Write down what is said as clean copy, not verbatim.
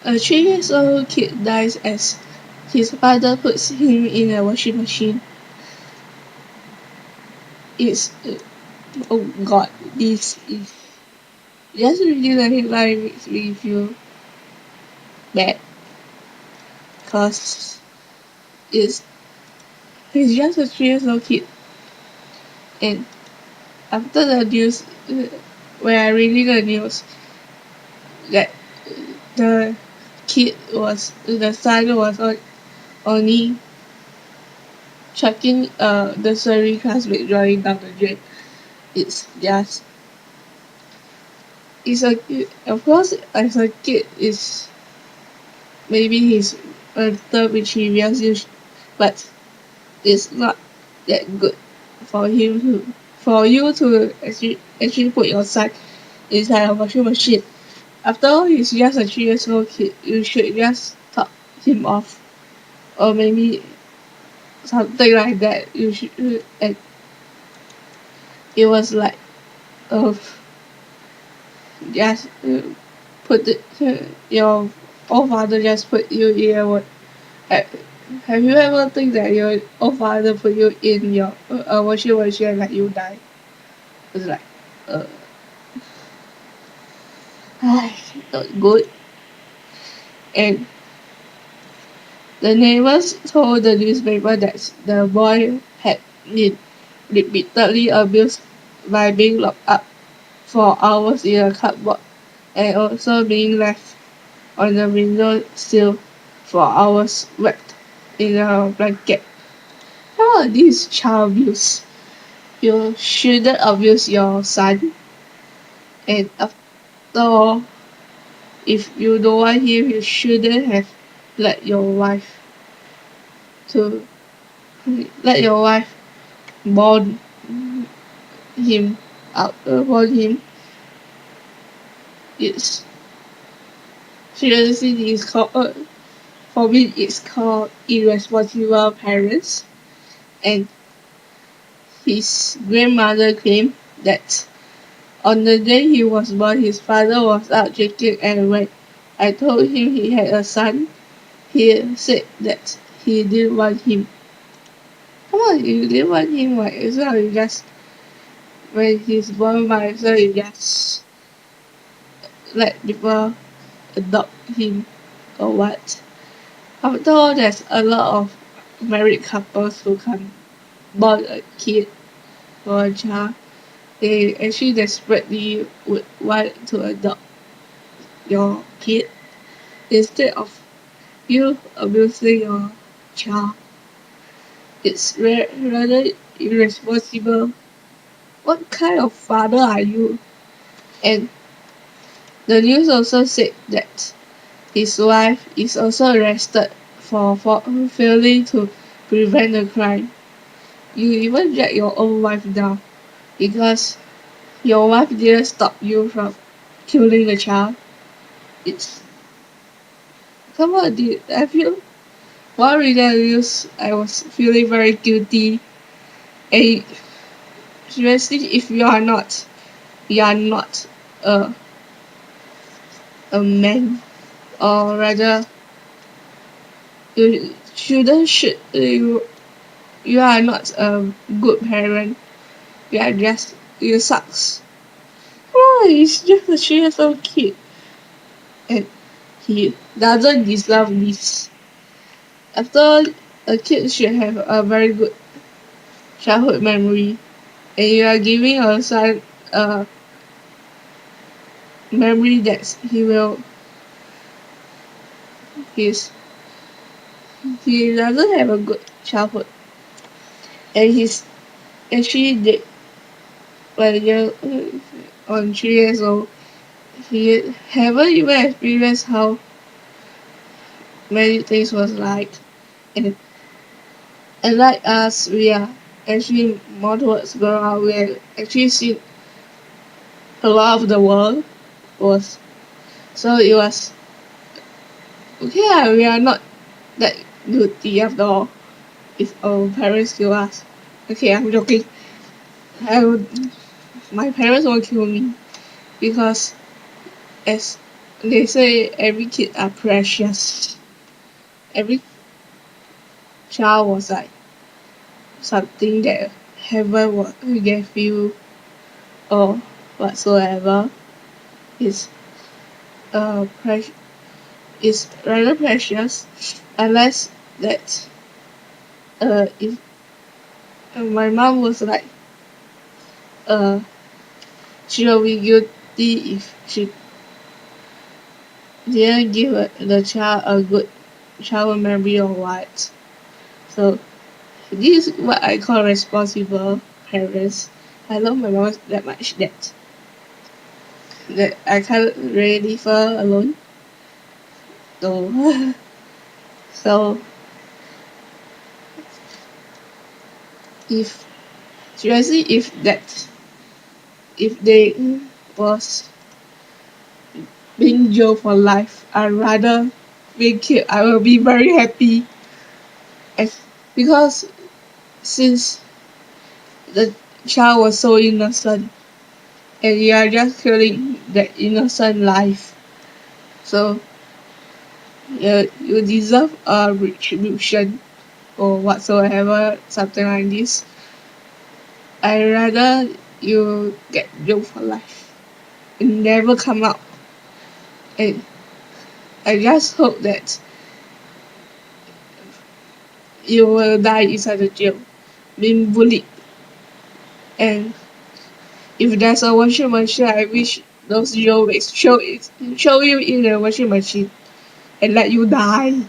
A 3 years old kid dies as his father puts him in a washing machine. It's oh god, this is just reading the headline makes me feel bad, cause it's he's just a 3 years old kid, and after the news, when I reading the news that the the son was only chucking the sorry classmate drawing down the drain. It's just it's a of course as a kid is maybe he's a little mischievous, but it's not that good for him to for you to actually put your son inside a washing machine. After all, he's just a 3 years old kid. You should just talk him off, or maybe something like that. You should, and it was like, oh, just put your old father just put you in a uh, have you ever think that your old father put you in your washing machine and like you die? It's like, uh, not good. And the neighbors told the newspaper that the boy had been repeatedly abused by being locked up for hours in a cupboard and also being left on the window sill for hours wrapped in a blanket. How are these child abuse? You shouldn't abuse your son, and after all, if you don't want him, you shouldn't have let your wife to let your wife born him born him. It's seriously it's called for me it's called irresponsible parents. And his grandmother claimed that on the day he was born, his father was out drinking, and when I told him he had a son, he said that he didn't want him. Come on, you didn't want him, right? So you just when he's born by so you just let people adopt him or what? After all, there's a lot of married couples who can born a kid or a child. They actually desperately would want to adopt your kid instead of you abusing your child. It's rather irresponsible. What kind of father are you? And the news also said that his wife is also arrested for failing to prevent the crime. You even drag your own wife down because your wife didn't stop you from killing the child. It's come on, dude. I feel while reading the news, I was feeling very guilty. And seriously, if you are not a a man, or rather, you shouldn't should you are not a good parent. You are just you sucks. Oh, he's just a 3 years old kid, and he doesn't deserve this. After all, a kid should have a very good childhood memory, and you are giving your son a memory that he's he doesn't have a good childhood, and he's actually dead when you're on 3 years old. He haven't even experienced how many things was like, and like us, we are actually more towards grown up. We have actually seen a lot of the world was so it was okay. We are not that guilty after all. If our parents kill us, okay, I'm joking. I would, my parents won't kill me because as They say every kid are precious. Every child was like something that heaven gave you or whatsoever. Is precious. Is rather precious, unless that if my mom was like uh she will be guilty if she didn't give the child a good child memory or what. So this is what I call responsible parents. I love my mom that much that I can't really leave her alone. So so if seriously if they was being jailed for life, I rather being killed. I will be very happy as because since the child was so innocent and you are just killing that innocent life. So you deserve a retribution or whatsoever, something like this. I rather you get jailed for life and never come out. And I just hope that you will die inside the jail, being bullied. And if there's a washing machine, I wish those jailmates show you in the washing machine and let you die.